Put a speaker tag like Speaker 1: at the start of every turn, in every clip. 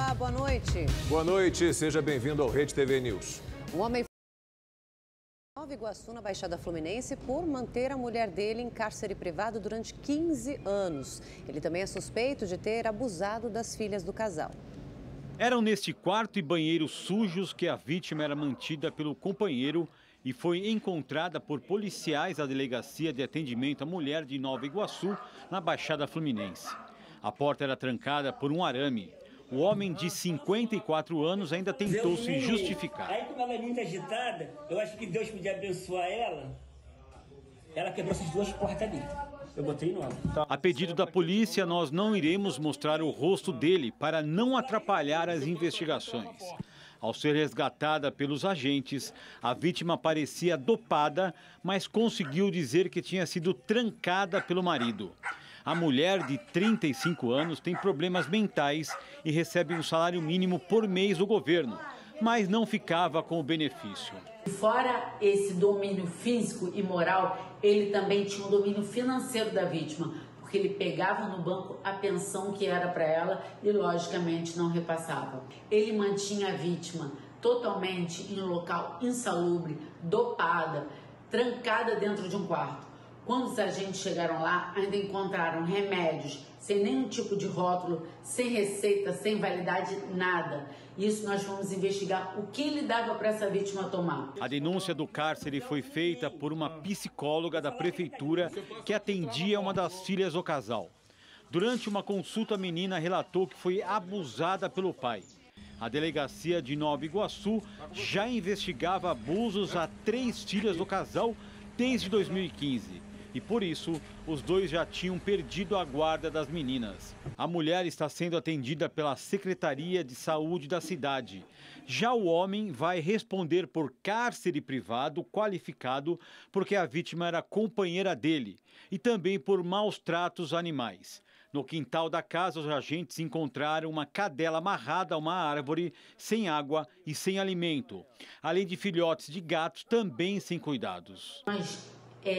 Speaker 1: Olá, boa noite.
Speaker 2: Boa noite, seja bem-vindo ao Rede TV News.
Speaker 1: Um homem foi em Nova Iguaçu, na Baixada Fluminense, por manter a mulher dele em cárcere privado durante 15 anos. Ele também é suspeito de ter abusado das filhas do casal.
Speaker 3: Eram neste quarto e banheiro sujos que a vítima era mantida pelo companheiro e foi encontrada por policiais da Delegacia de Atendimento à Mulher de Nova Iguaçu, na Baixada Fluminense. A porta era trancada por um arame. O homem de 54 anos ainda tentou se justificar.
Speaker 4: Aí, como ela é muito agitada, eu acho que Deus podia abençoar ela. Ela quebrou essas duas portas ali. Eu botei no alto.
Speaker 3: A pedido da polícia, nós não iremos mostrar o rosto dele para não atrapalhar as investigações. Ao ser resgatada pelos agentes, a vítima parecia dopada, mas conseguiu dizer que tinha sido trancada pelo marido. A mulher de 35 anos tem problemas mentais e recebe um salário mínimo por mês do governo, mas não ficava com o benefício.
Speaker 5: Fora esse domínio físico e moral, ele também tinha um domínio financeiro da vítima, porque ele pegava no banco a pensão que era para ela e, logicamente, não repassava. Ele mantinha a vítima totalmente em um local insalubre, dopada, trancada dentro de um quarto. Quando os agentes chegaram lá, ainda encontraram remédios sem nenhum tipo de rótulo, sem receita, sem validade, nada. Isso nós vamos investigar o que ele dava para essa vítima tomar.
Speaker 3: A denúncia do cárcere foi feita por uma psicóloga da prefeitura que atendia uma das filhas do casal. Durante uma consulta, a menina relatou que foi abusada pelo pai. A delegacia de Nova Iguaçu já investigava abusos a 3 filhas do casal desde 2015. E por isso, os dois já tinham perdido a guarda das meninas. A mulher está sendo atendida pela Secretaria de Saúde da cidade. Já o homem vai responder por cárcere privado qualificado porque a vítima era companheira dele e também por maus tratos animais. No quintal da casa, os agentes encontraram uma cadela amarrada a uma árvore, sem água e sem alimento, além de filhotes de gatos também sem cuidados.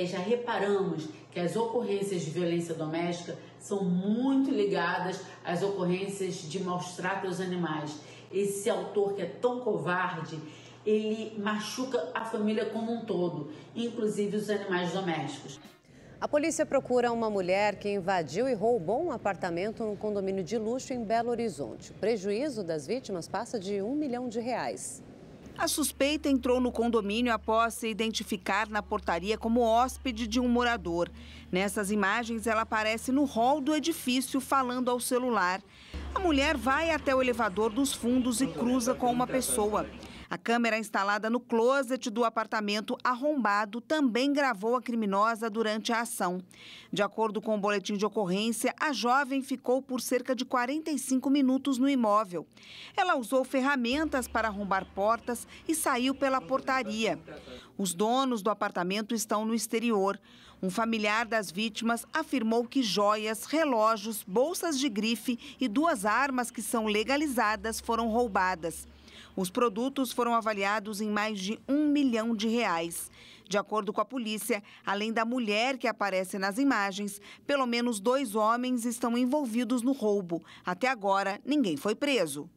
Speaker 5: Já reparamos que as ocorrências de violência doméstica são muito ligadas às ocorrências de maus tratos aos animais. Esse autor que é tão covarde, ele machuca a família como um todo, inclusive os animais domésticos.
Speaker 1: A polícia procura uma mulher que invadiu e roubou um apartamento num condomínio de luxo em Belo Horizonte. O prejuízo das vítimas passa de R$1 milhão.
Speaker 6: A suspeita entrou no condomínio após se identificar na portaria como hóspede de um morador. Nessas imagens, ela aparece no hall do edifício falando ao celular. A mulher vai até o elevador dos fundos e cruza com uma pessoa. A câmera instalada no closet do apartamento arrombado também gravou a criminosa durante a ação. De acordo com o boletim de ocorrência, a jovem ficou por cerca de 45 minutos no imóvel. Ela usou ferramentas para arrombar portas e saiu pela portaria. Os donos do apartamento estão no exterior. Um familiar das vítimas afirmou que joias, relógios, bolsas de grife e 2 armas que são legalizadas foram roubadas. Os produtos foram avaliados em mais de R$1 milhão. De acordo com a polícia, além da mulher que aparece nas imagens, pelo menos 2 homens estão envolvidos no roubo. Até agora, ninguém foi preso.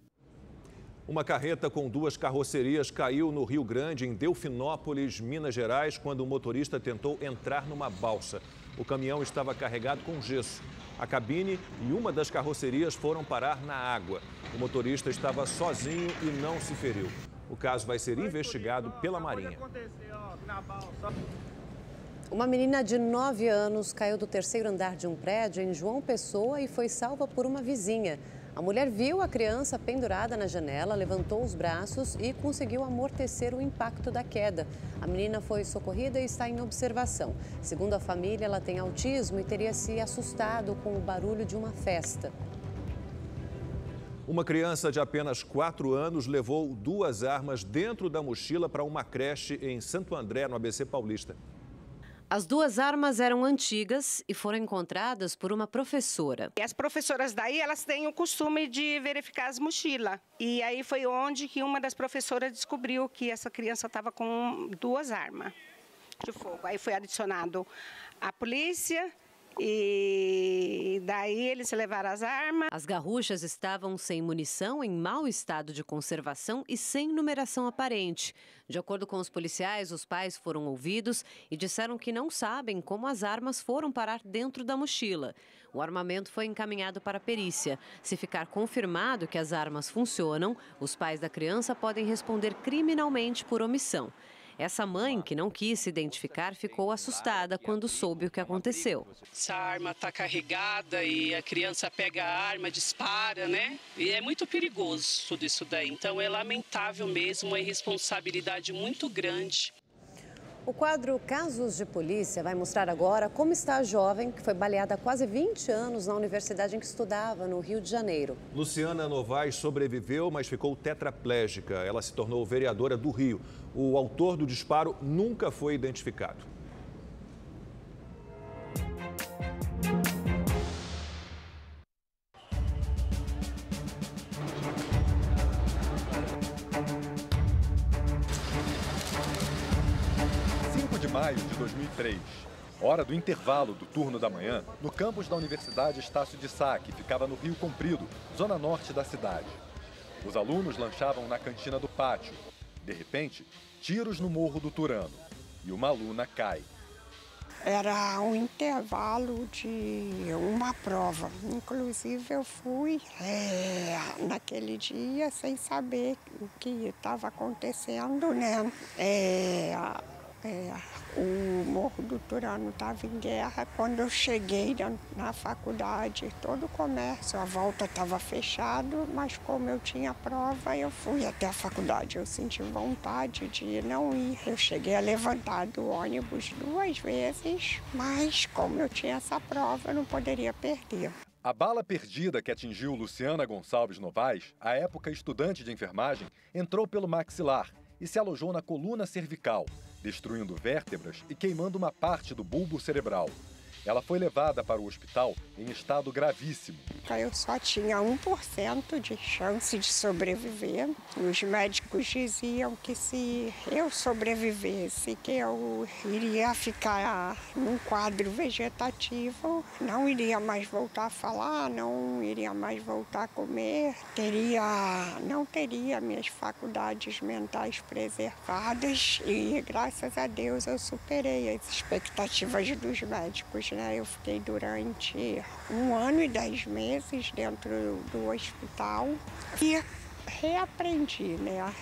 Speaker 2: Uma carreta com 2 carrocerias caiu no Rio Grande, em Delfinópolis, Minas Gerais, quando o motorista tentou entrar numa balsa. O caminhão estava carregado com gesso. A cabine e uma das carrocerias foram parar na água. O motorista estava sozinho e não se feriu. O caso vai ser investigado pela Marinha.
Speaker 1: Uma menina de 9 anos caiu do 3º andar de um prédio em João Pessoa e foi salva por uma vizinha. A mulher viu a criança pendurada na janela, levantou os braços e conseguiu amortecer o impacto da queda. A menina foi socorrida e está em observação. Segundo a família, ela tem autismo e teria se assustado com o barulho de uma festa.
Speaker 2: Uma criança de apenas 4 anos levou 2 armas dentro da mochila para uma creche em Santo André, no ABC Paulista.
Speaker 1: As 2 armas eram antigas e foram encontradas por uma professora.
Speaker 7: E as professoras daí, elas têm o costume de verificar as mochilas. E aí foi onde que uma das professoras descobriu que essa criança estava com 2 armas de fogo. Aí foi adicionado a polícia E daí eles levaram as armas.
Speaker 1: As garruchas estavam sem munição, em mau estado de conservação e sem numeração aparente. De acordo com os policiais, os pais foram ouvidos e disseram que não sabem como as armas foram parar dentro da mochila. O armamento foi encaminhado para a perícia. Se ficar confirmado que as armas funcionam, os pais da criança podem responder criminalmente por omissão. Essa mãe, que não quis se identificar, ficou assustada quando soube o que aconteceu.
Speaker 8: Essa arma está carregada e a criança pega a arma, dispara, né? E é muito perigoso tudo isso daí. Então é lamentável mesmo, uma irresponsabilidade muito grande.
Speaker 1: O quadro Casos de Polícia vai mostrar agora como está a jovem que foi baleada há quase 20 anos na universidade em que estudava, no Rio de Janeiro.
Speaker 2: Luciana Novaes sobreviveu, mas ficou tetraplégica. Ela se tornou vereadora do Rio. O autor do disparo nunca foi identificado.
Speaker 9: De maio de 2003, hora do intervalo do turno da manhã, no campus da Universidade Estácio de Sá, que ficava no Rio Comprido, zona norte da cidade. Os alunos lanchavam na cantina do pátio. De repente, tiros no Morro do Turano e uma aluna cai.
Speaker 10: Era um intervalo de uma prova. Inclusive, eu fui naquele dia sem saber o que estava acontecendo, né? O Morro do Turano estava em guerra. Quando eu cheguei na faculdade, todo o comércio, a volta estava fechado, mas como eu tinha prova, eu fui até a faculdade. Eu senti vontade de não ir. Eu cheguei a levantar do ônibus 2 vezes, mas como eu tinha essa prova, eu não poderia perder.
Speaker 9: A bala perdida que atingiu Luciana Gonçalves Novaes, à época estudante de enfermagem, entrou pelo maxilar e se alojou na coluna cervical, destruindo vértebras e queimando uma parte do bulbo cerebral. Ela foi levada para o hospital em estado gravíssimo.
Speaker 10: Eu só tinha 1% de chance de sobreviver. Os médicos diziam que se eu sobrevivesse, que eu iria ficar num quadro vegetativo, não iria mais voltar a falar, não iria mais voltar a comer, não teria minhas faculdades mentais preservadas e, graças a Deus, eu superei as expectativas dos médicos. Eu fiquei durante 1 ano e 10 meses dentro do hospital e reaprendi,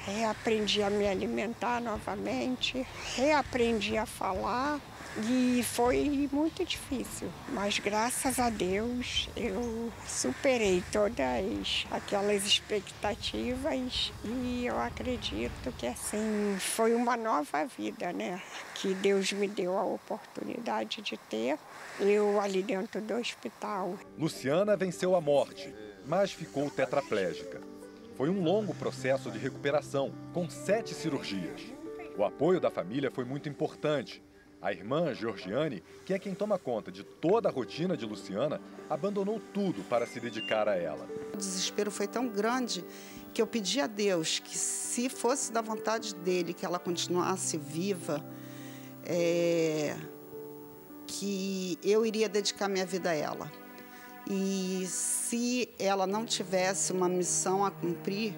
Speaker 10: Reaprendi a me alimentar novamente, reaprendi a falar e foi muito difícil. Mas graças a Deus eu superei todas aquelas expectativas e eu acredito que assim foi uma nova vida, que Deus me deu a oportunidade de ter. Eu ali dentro do hospital.
Speaker 9: Luciana venceu a morte, mas ficou tetraplégica. Foi um longo processo de recuperação, com 7 cirurgias. O apoio da família foi muito importante. A irmã, Georgiane, que é quem toma conta de toda a rotina de Luciana, abandonou tudo para se dedicar a ela.
Speaker 11: O desespero foi tão grande que eu pedi a Deus que, se fosse da vontade dele, que ela continuasse viva, que eu iria dedicar minha vida a ela. E se ela não tivesse uma missão a cumprir,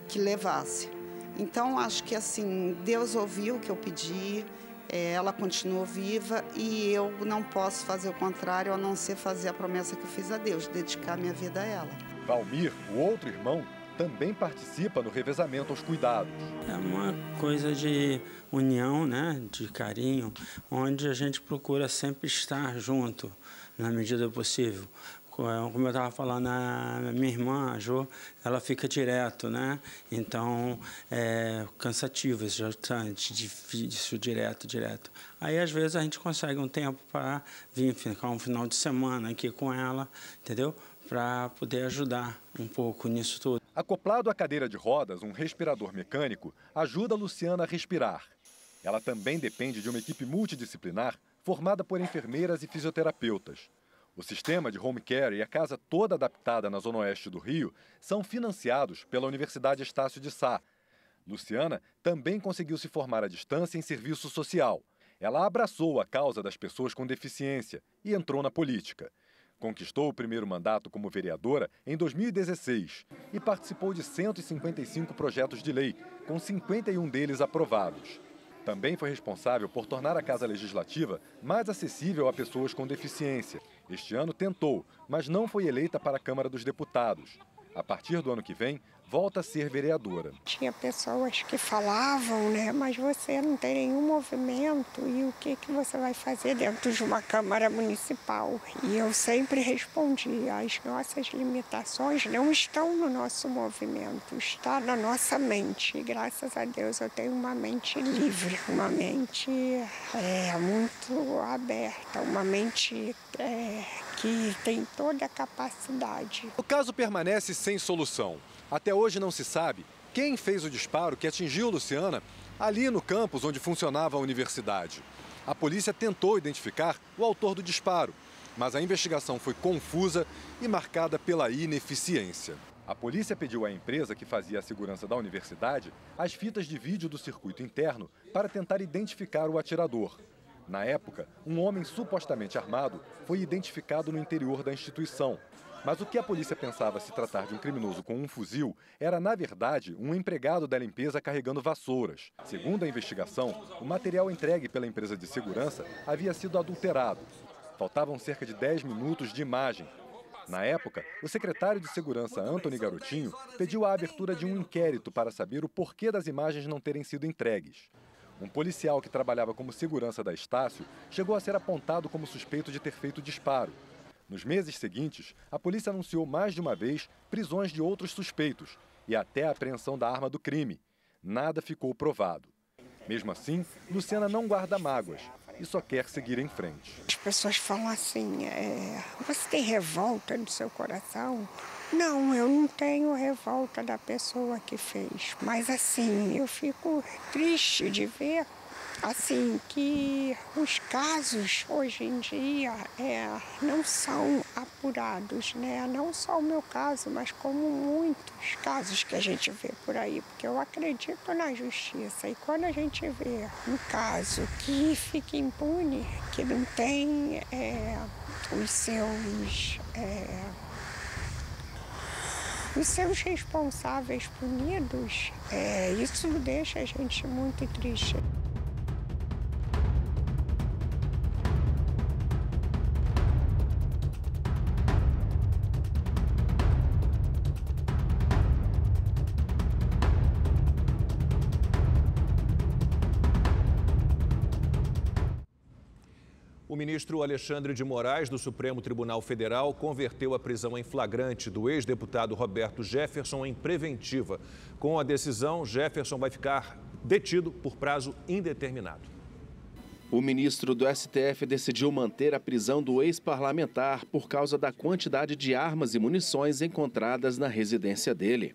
Speaker 11: que levasse. Então, acho que assim, Deus ouviu o que eu pedi, ela continuou viva e eu não posso fazer o contrário, a não ser fazer a promessa que eu fiz a Deus, dedicar minha vida a ela.
Speaker 9: Valmir, o outro irmão, também participa no revezamento aos cuidados.
Speaker 12: É uma coisa de união, de carinho, onde a gente procura sempre estar junto, na medida possível. Como eu estava falando, a minha irmã, a Jo, ela fica direto, Então, é cansativo, exaustante, difícil, direto. Aí, às vezes, a gente consegue um tempo para vir ficar um final de semana aqui com ela, entendeu? Para poder ajudar um pouco nisso tudo.
Speaker 9: Acoplado à cadeira de rodas, um respirador mecânico ajuda a Luciana a respirar. Ela também depende de uma equipe multidisciplinar formada por enfermeiras e fisioterapeutas. O sistema de home care e a casa toda adaptada na zona oeste do Rio são financiados pela Universidade Estácio de Sá. Luciana também conseguiu se formar à distância em serviço social. Ela abraçou a causa das pessoas com deficiência e entrou na política. Conquistou o primeiro mandato como vereadora em 2016 e participou de 155 projetos de lei, com 51 deles aprovados. Também foi responsável por tornar a Casa Legislativa mais acessível a pessoas com deficiência. Este ano tentou, mas não foi eleita para a Câmara dos Deputados. A partir do ano que vem, volta a ser vereadora.
Speaker 10: Tinha pessoas que falavam, né, mas você não tem nenhum movimento e o que você vai fazer dentro de uma Câmara Municipal? E eu sempre respondi, as nossas limitações não estão no nosso movimento, está na nossa mente. E graças a Deus eu tenho uma mente livre, uma mente muito aberta, uma mente que tem toda a capacidade.
Speaker 9: O caso permanece sem solução. Até hoje não se sabe quem fez o disparo que atingiu Luciana ali no campus onde funcionava a universidade. A polícia tentou identificar o autor do disparo, mas a investigação foi confusa e marcada pela ineficiência. A polícia pediu à empresa que fazia a segurança da universidade as fitas de vídeo do circuito interno para tentar identificar o atirador. Na época, um homem supostamente armado foi identificado no interior da instituição. Mas o que a polícia pensava se tratar de um criminoso com um fuzil era, na verdade, um empregado da limpeza carregando vassouras. Segundo a investigação, o material entregue pela empresa de segurança havia sido adulterado. Faltavam cerca de 10 minutos de imagem. Na época, o secretário de Segurança, Antony Garotinho, pediu a abertura de um inquérito para saber o porquê das imagens não terem sido entregues. Um policial que trabalhava como segurança da Estácio chegou a ser apontado como suspeito de ter feito disparo. Nos meses seguintes, a polícia anunciou mais de uma vez prisões de outros suspeitos e até a apreensão da arma do crime. Nada ficou provado. Mesmo assim, Luciana não guarda mágoas e só quer seguir em frente.
Speaker 10: As pessoas falam assim, você tem revolta no seu coração? Não, eu não tenho revolta da pessoa que fez, mas assim, eu fico triste de ver assim que os casos hoje em dia não são apurados, né? Não só o meu caso, mas como muitos casos que a gente vê por aí, porque eu acredito na justiça. E quando a gente vê um caso que fica impune, que não tem os seus responsáveis punidos, isso deixa a gente muito triste.
Speaker 2: O ministro Alexandre de Moraes, do Supremo Tribunal Federal, converteu a prisão em flagrante do ex-deputado Roberto Jefferson em preventiva. Com a decisão, Jefferson vai ficar detido por prazo indeterminado.
Speaker 13: O ministro do STF decidiu manter a prisão do ex-parlamentar por causa da quantidade de armas e munições encontradas na residência dele.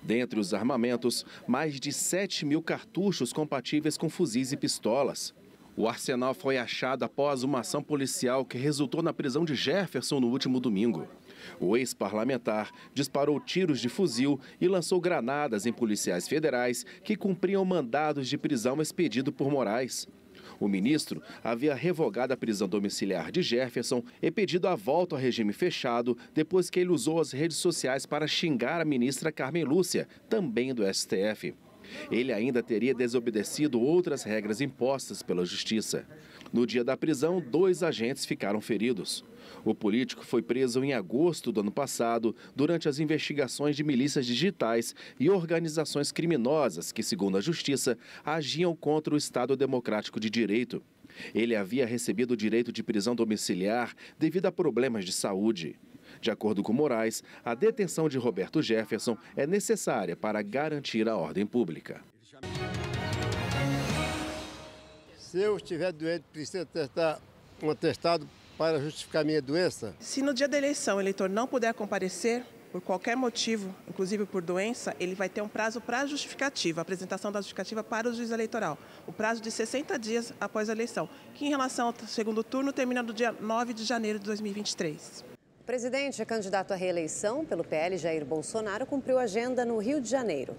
Speaker 13: Dentre os armamentos, mais de 7.000 cartuchos compatíveis com fuzis e pistolas. O arsenal foi achado após uma ação policial que resultou na prisão de Jefferson no último domingo. O ex-parlamentar disparou tiros de fuzil e lançou granadas em policiais federais que cumpriam mandados de prisão expedido por Moraes. O ministro havia revogado a prisão domiciliar de Jefferson e pedido a volta ao regime fechado depois que ele usou as redes sociais para xingar a ministra Carmen Lúcia, também do STF. Ele ainda teria desobedecido outras regras impostas pela Justiça. No dia da prisão, 2 agentes ficaram feridos. O político foi preso em agosto do ano passado durante as investigações de milícias digitais e organizações criminosas que, segundo a Justiça, agiam contra o Estado Democrático de Direito. Ele havia recebido o direito de prisão domiciliar devido a problemas de saúde. De acordo com Moraes, a detenção de Roberto Jefferson é necessária para garantir a ordem pública.
Speaker 14: Se eu estiver doente, preciso testar um atestado para justificar minha doença?
Speaker 15: Se no dia da eleição o eleitor não puder comparecer, por qualquer motivo, inclusive por doença, ele vai ter um prazo para justificativa, apresentação da justificativa para o juiz eleitoral. O prazo de 60 dias após a eleição, que em relação ao segundo turno termina no dia 9 de janeiro de 2023.
Speaker 1: O presidente candidato à reeleição pelo PL, Jair Bolsonaro, cumpriu agenda no Rio de Janeiro.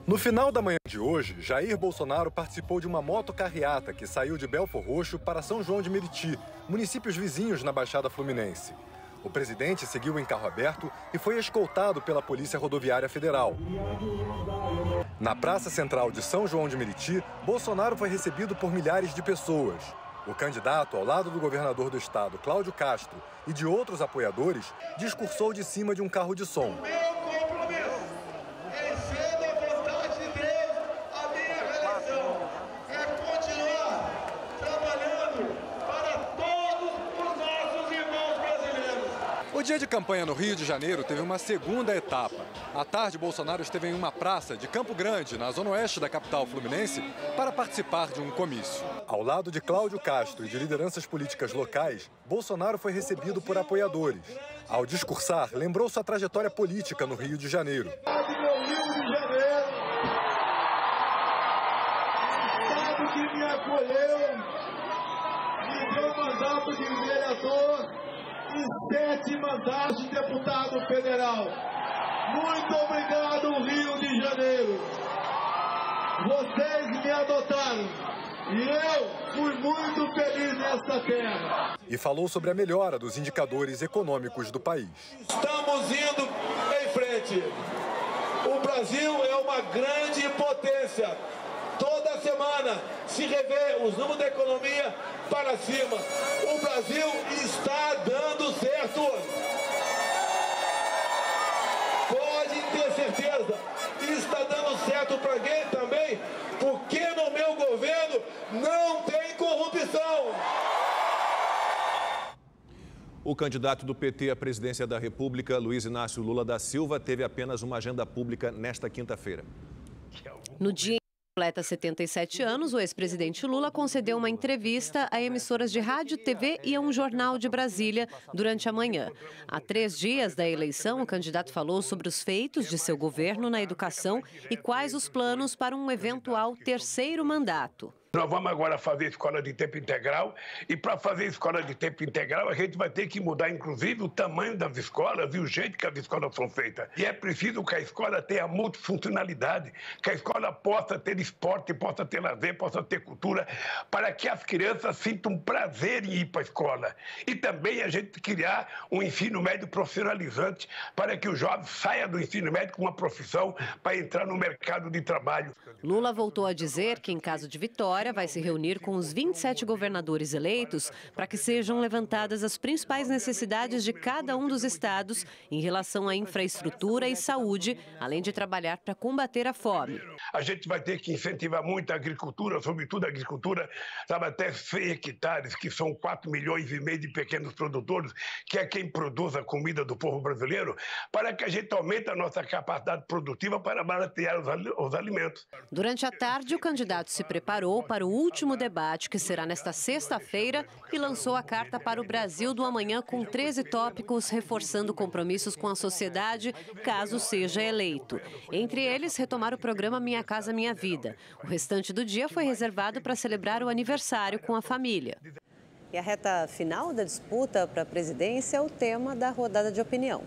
Speaker 9: No final da manhã de hoje, Jair Bolsonaro participou de uma motocarreata que saiu de Belfor Roxo para São João de Meriti, municípios vizinhos na Baixada Fluminense. O presidente seguiu em carro aberto e foi escoltado pela Polícia Rodoviária Federal. Na Praça Central de São João de Meriti, Bolsonaro foi recebido por milhares de pessoas. O candidato, ao lado do governador do estado, Cláudio Castro, e de outros apoiadores, discursou de cima de um carro de som. O dia de campanha no Rio de Janeiro teve uma segunda etapa. À tarde, Bolsonaro esteve em uma praça de Campo Grande, na zona oeste da capital fluminense, para participar de um comício. Ao lado de Cláudio Castro e de lideranças políticas locais, Bolsonaro foi recebido por apoiadores. Ao discursar, lembrou sua trajetória política no Rio de Janeiro.
Speaker 16: Estado que me acolheu, me deu mandato de vereador e 7 mandatos de deputado federal. Muito obrigado, Rio de Janeiro. Vocês me adotaram e eu fui muito feliz nessa terra.
Speaker 9: E falou sobre a melhora dos indicadores econômicos do país.
Speaker 16: Estamos indo em frente. O Brasil é uma grande potência. Toda semana se revê os números da economia para cima. O Brasil está dando certo. Pode ter certeza. Está dando certo para quem também? Porque no meu governo não tem corrupção.
Speaker 2: O candidato do PT à presidência da República, Luiz Inácio Lula da Silva, teve apenas uma agenda pública nesta quinta-feira.
Speaker 1: No dia completa 77 anos, o ex-presidente Lula concedeu uma entrevista a emissoras de rádio, TV e a um jornal de Brasília durante a manhã. Há 3 dias da eleição, o candidato falou sobre os feitos de seu governo na educação e quais os planos para um eventual 3º mandato.
Speaker 17: Nós vamos agora fazer escola de tempo integral e para fazer escola de tempo integral a gente vai ter que mudar inclusive o tamanho das escolas e o jeito que as escolas são feitas. E é preciso que a escola tenha multifuncionalidade, que a escola possa ter esporte, possa ter lazer, possa ter cultura, para que as crianças sintam prazer em ir para a escola. E também a gente criar um ensino médio profissionalizante para que o jovem saia do ensino médio com uma profissão para entrar no mercado de trabalho.
Speaker 1: Lula voltou a dizer que, em caso de vitória, vai se reunir com os 27 governadores eleitos para que sejam levantadas as principais necessidades de cada um dos estados em relação à infraestrutura e saúde, além de trabalhar para combater a fome.
Speaker 17: A gente vai ter que incentivar muito a agricultura, sobretudo a agricultura, sabe, até 100 hectares, que são 4,5 milhões de pequenos produtores, que é quem produz a comida do povo brasileiro, para que a gente aumente a nossa capacidade produtiva para baratear os alimentos.
Speaker 1: Durante a tarde, o candidato se preparou para o último debate, que será nesta sexta-feira, e lançou a Carta para o Brasil do Amanhã com 13 tópicos, reforçando compromissos com a sociedade, caso seja eleito. Entre eles, retomar o programa Minha Casa Minha Vida. O restante do dia foi reservado para celebrar o aniversário com a família. E a reta final da disputa para a presidência é o tema da rodada de opinião.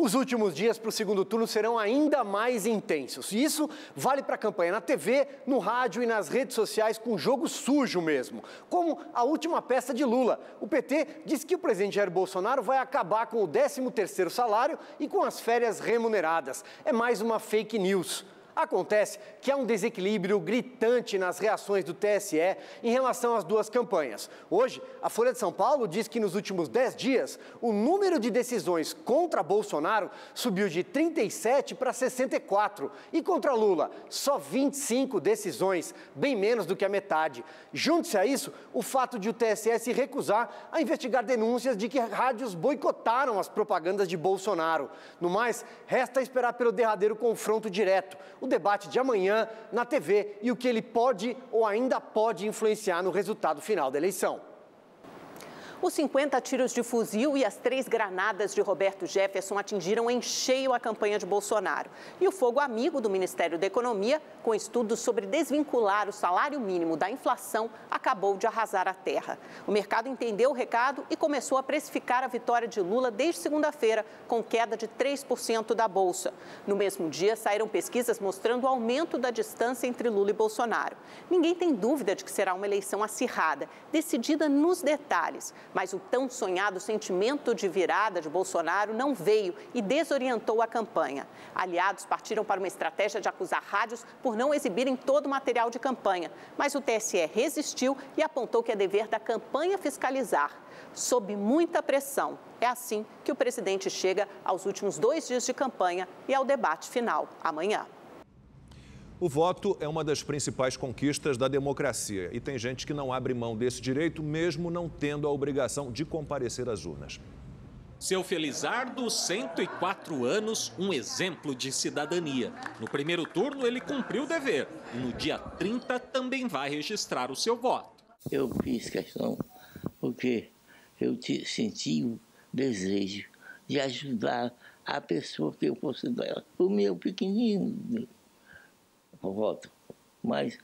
Speaker 18: Os últimos dias para o segundo turno serão ainda mais intensos. E isso vale para a campanha na TV, no rádio e nas redes sociais com jogo sujo mesmo. Como a última peça de Lula. O PT diz que o presidente Jair Bolsonaro vai acabar com o 13º salário e com as férias remuneradas. É mais uma fake news. Acontece que há um desequilíbrio gritante nas reações do TSE em relação às duas campanhas. Hoje, a Folha de São Paulo diz que nos últimos 10 dias, o número de decisões contra Bolsonaro subiu de 37 para 64 e contra Lula, só 25 decisões, bem menos do que a metade. Junte-se a isso o fato de o TSE se recusar a investigar denúncias de que rádios boicotaram as propagandas de Bolsonaro. No mais, resta esperar pelo derradeiro confronto direto, o debate de amanhã na TV e o que ele pode ou ainda pode influenciar no resultado final da eleição.
Speaker 19: Os 50 tiros de fuzil e as 3 granadas de Roberto Jefferson atingiram em cheio a campanha de Bolsonaro. E o fogo amigo do Ministério da Economia, com estudos sobre desvincular o salário mínimo da inflação, acabou de arrasar a terra. O mercado entendeu o recado e começou a precificar a vitória de Lula desde segunda-feira, com queda de 3% da Bolsa. No mesmo dia, saíram pesquisas mostrando o aumento da distância entre Lula e Bolsonaro. Ninguém tem dúvida de que será uma eleição acirrada, decidida nos detalhes. Mas o tão sonhado sentimento de virada de Bolsonaro não veio e desorientou a campanha. Aliados partiram para uma estratégia de acusar rádios por não exibirem todo o material de campanha. Mas o TSE resistiu e apontou que é dever da campanha fiscalizar. Sob muita pressão, é assim que o presidente chega aos últimos 2 dias de campanha e ao debate final amanhã.
Speaker 2: O voto é uma das principais conquistas da democracia e tem gente que não abre mão desse direito, mesmo não tendo a obrigação de comparecer às urnas.
Speaker 20: Seu Felizardo, 104 anos, um exemplo de cidadania. No primeiro turno, ele cumpriu o dever e no dia 30 também vai registrar o seu voto.
Speaker 21: Eu fiz questão porque eu senti o desejo de ajudar a pessoa que eu fosse dela. O meu pequenino voto, mas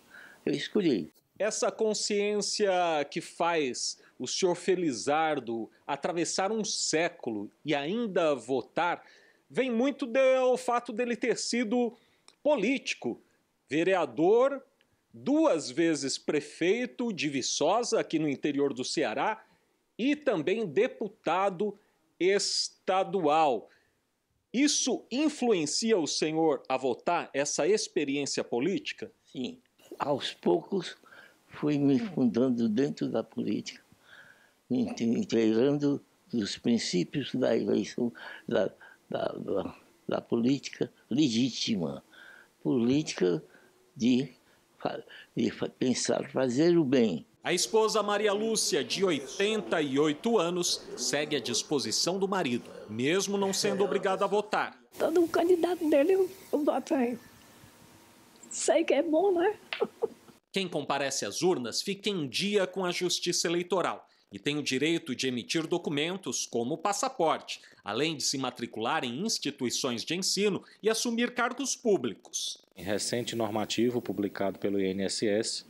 Speaker 21: eu escolhi.
Speaker 20: Essa consciência que faz o senhor Felizardo atravessar um século e ainda votar vem muito do fato dele ter sido político, vereador, 2 vezes prefeito de Viçosa, aqui no interior do Ceará, e também deputado estadual. Isso influencia o senhor a votar, essa experiência política?
Speaker 21: Sim. Aos poucos fui me fundando dentro da política, integrando os princípios da eleição, da política legítima. Política de pensar, fazer o bem.
Speaker 20: A esposa Maria Lúcia, de 88 anos, segue à disposição do marido, mesmo não sendo obrigada a votar.
Speaker 22: Todo o candidato dele, eu voto aí. Sei que é bom, né?
Speaker 20: Quem comparece às urnas fica em dia com a Justiça Eleitoral e tem o direito de emitir documentos como o passaporte, além de se matricular em instituições de ensino e assumir cargos públicos.
Speaker 23: Em recente normativo publicado pelo INSS,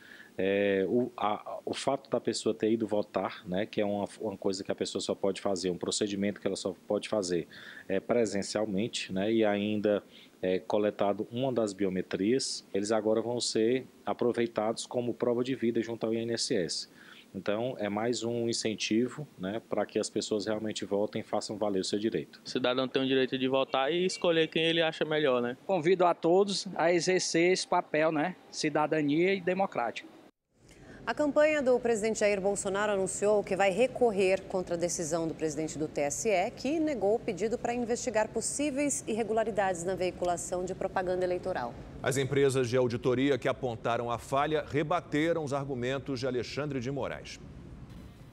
Speaker 23: o fato da pessoa ter ido votar, né, que é uma coisa que a pessoa só pode fazer, um procedimento que ela só pode fazer presencialmente, né, e ainda coletado uma das biometrias, eles agora vão ser aproveitados como prova de vida junto ao INSS. Então, é mais um incentivo, né, para que as pessoas realmente votem e façam valer o seu direito.
Speaker 24: O cidadão tem o direito de votar e escolher quem ele acha melhor, né?
Speaker 25: Convido a todos a exercer esse papel, né, cidadania e democrático.
Speaker 1: A campanha do presidente Jair Bolsonaro anunciou que vai recorrer contra a decisão do presidente do TSE, que negou o pedido para investigar possíveis irregularidades na veiculação de propaganda eleitoral.
Speaker 2: As empresas de auditoria que apontaram a falha rebateram os argumentos de Alexandre de Moraes.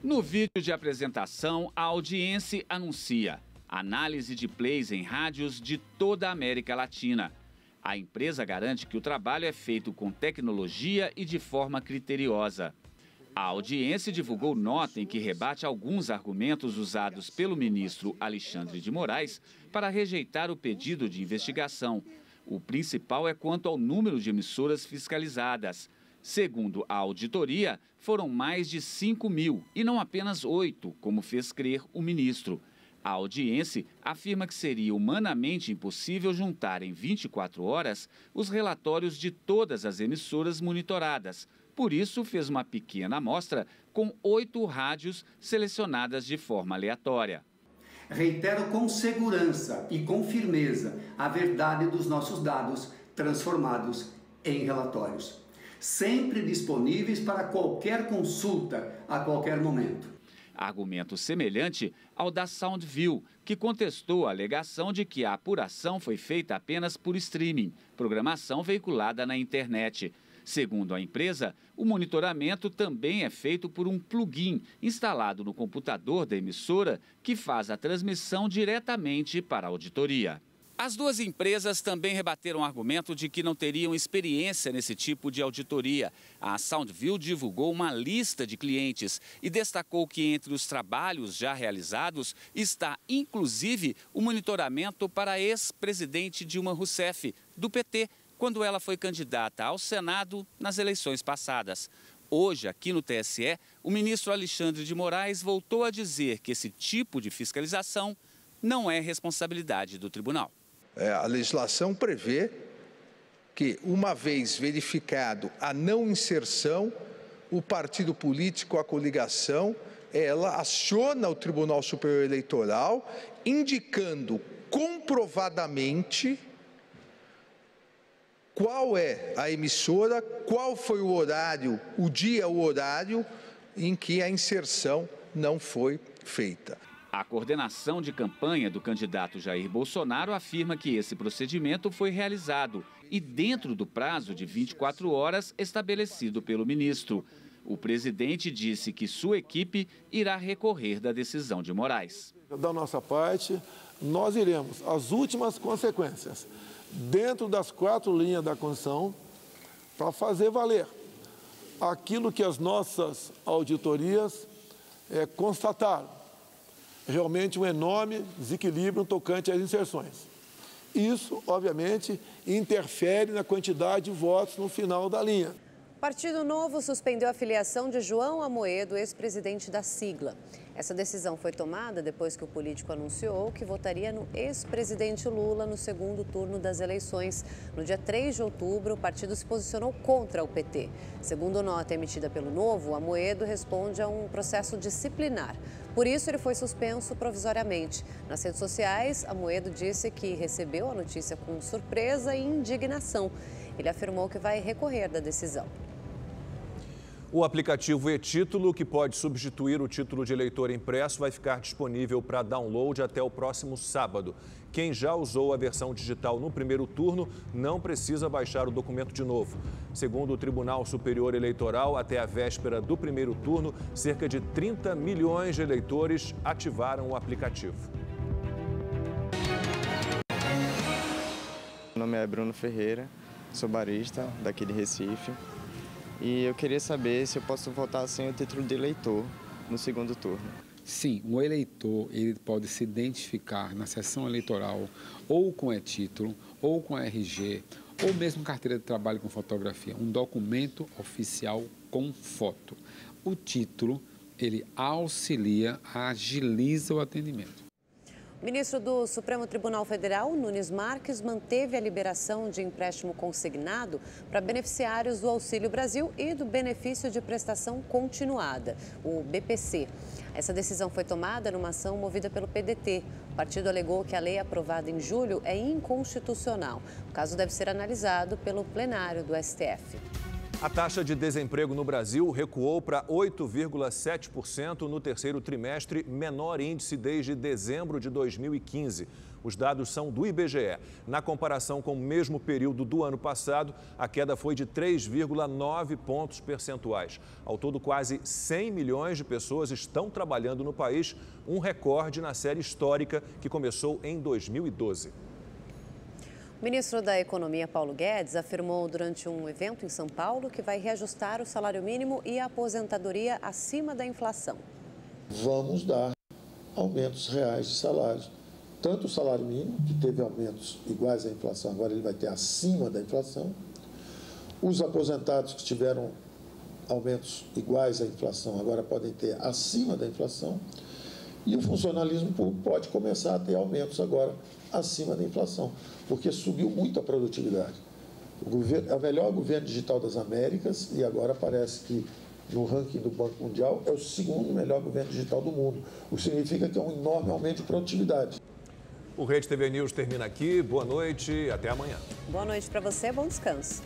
Speaker 26: No vídeo de apresentação, a audiência anuncia análise de plays em rádios de toda a América Latina. A empresa garante que o trabalho é feito com tecnologia e de forma criteriosa. A audiência divulgou nota em que rebate alguns argumentos usados pelo ministro Alexandre de Moraes para rejeitar o pedido de investigação. O principal é quanto ao número de emissoras fiscalizadas. Segundo a auditoria, foram mais de 5 mil e não apenas 8, como fez crer o ministro. A audiência afirma que seria humanamente impossível juntar em 24 horas os relatórios de todas as emissoras monitoradas. Por isso, fez uma pequena amostra com 8 rádios selecionadas de forma aleatória.
Speaker 27: Reitero com segurança e com firmeza a verdade dos nossos dados transformados em relatórios, sempre disponíveis para qualquer consulta a qualquer momento.
Speaker 26: Argumento semelhante ao da Soundview, que contestou a alegação de que a apuração foi feita apenas por streaming, programação veiculada na internet. Segundo a empresa, o monitoramento também é feito por um plugin instalado no computador da emissora que faz a transmissão diretamente para a auditoria. As duas empresas também rebateram o argumento de que não teriam experiência nesse tipo de auditoria. A Soundview divulgou uma lista de clientes e destacou que entre os trabalhos já realizados está, inclusive, o monitoramento para a ex-presidente Dilma Rousseff, do PT, quando ela foi candidata ao Senado nas eleições passadas. Hoje, aqui no TSE, o ministro Alexandre de Moraes voltou a dizer que esse tipo de fiscalização não é responsabilidade do tribunal.
Speaker 3: A legislação prevê que, uma vez verificado a não inserção, o partido político, a coligação, ela aciona o Tribunal Superior Eleitoral, indicando comprovadamente qual é a emissora, qual foi o horário, o dia, o horário em que a inserção não foi feita.
Speaker 26: A coordenação de campanha do candidato Jair Bolsonaro afirma que esse procedimento foi realizado e dentro do prazo de 24 horas estabelecido pelo ministro. O presidente disse que sua equipe irá recorrer da decisão de Moraes.
Speaker 4: Da nossa parte, nós iremos às últimas consequências, dentro das 4 linhas da Constituição, para fazer valer aquilo que as nossas auditorias constataram. Realmente um enorme desequilíbrio tocante às inserções. Isso, obviamente, interfere na quantidade de votos no final da linha.
Speaker 1: Partido Novo suspendeu a filiação de João Amoedo, ex-presidente da sigla. Essa decisão foi tomada depois que o político anunciou que votaria no ex-presidente Lula no segundo turno das eleições. No dia 3 de outubro, o partido se posicionou contra o PT. Segundo nota emitida pelo Novo, Amoedo responde a um processo disciplinar. Por isso, ele foi suspenso provisoriamente. Nas redes sociais, Amoedo disse que recebeu a notícia com surpresa e indignação. Ele afirmou que vai recorrer da decisão.
Speaker 2: O aplicativo e-Título, que pode substituir o título de eleitor impresso, vai ficar disponível para download até o próximo sábado. Quem já usou a versão digital no primeiro turno não precisa baixar o documento de novo. Segundo o Tribunal Superior Eleitoral, até a véspera do primeiro turno, cerca de 30 milhões de eleitores ativaram o aplicativo.
Speaker 5: Meu nome é Bruno Ferreira, sou barista daqui de Recife. E eu queria saber se eu posso votar sem o título de eleitor no segundo turno.
Speaker 6: Sim, o eleitor ele pode se identificar na sessão eleitoral ou com e-título, ou com RG, ou mesmo carteira de trabalho com fotografia, um documento oficial com foto. O título, ele auxilia, agiliza o atendimento.
Speaker 1: O ministro do Supremo Tribunal Federal, Nunes Marques, manteve a liberação de empréstimo consignado para beneficiários do Auxílio Brasil e do Benefício de Prestação Continuada, o BPC. Essa decisão foi tomada numa ação movida pelo PDT. O partido alegou que a lei aprovada em julho é inconstitucional. O caso deve ser analisado pelo plenário do STF.
Speaker 2: A taxa de desemprego no Brasil recuou para 8,7% no terceiro trimestre, menor índice desde dezembro de 2015. Os dados são do IBGE. Na comparação com o mesmo período do ano passado, a queda foi de 3,9 pontos percentuais. Ao todo, quase 100 milhões de pessoas estão trabalhando no país, um recorde na série histórica que começou em 2012.
Speaker 1: O ministro da Economia, Paulo Guedes, afirmou durante um evento em São Paulo que vai reajustar o salário mínimo e a aposentadoria acima da inflação.
Speaker 7: Vamos dar aumentos reais de salários. Tanto o salário mínimo, que teve aumentos iguais à inflação, agora ele vai ter acima da inflação. Os aposentados que tiveram aumentos iguais à inflação, agora podem ter acima da inflação. E o funcionalismo público pode começar a ter aumentos agora acima da inflação, porque subiu muito a produtividade. O governo, é o melhor governo digital das Américas e agora parece que no ranking do Banco Mundial é o segundo melhor governo digital do mundo, o que significa que é um enorme aumento de produtividade.
Speaker 2: O Rede TV News termina aqui. Boa noite e até amanhã.
Speaker 1: Boa noite para você, bom descanso.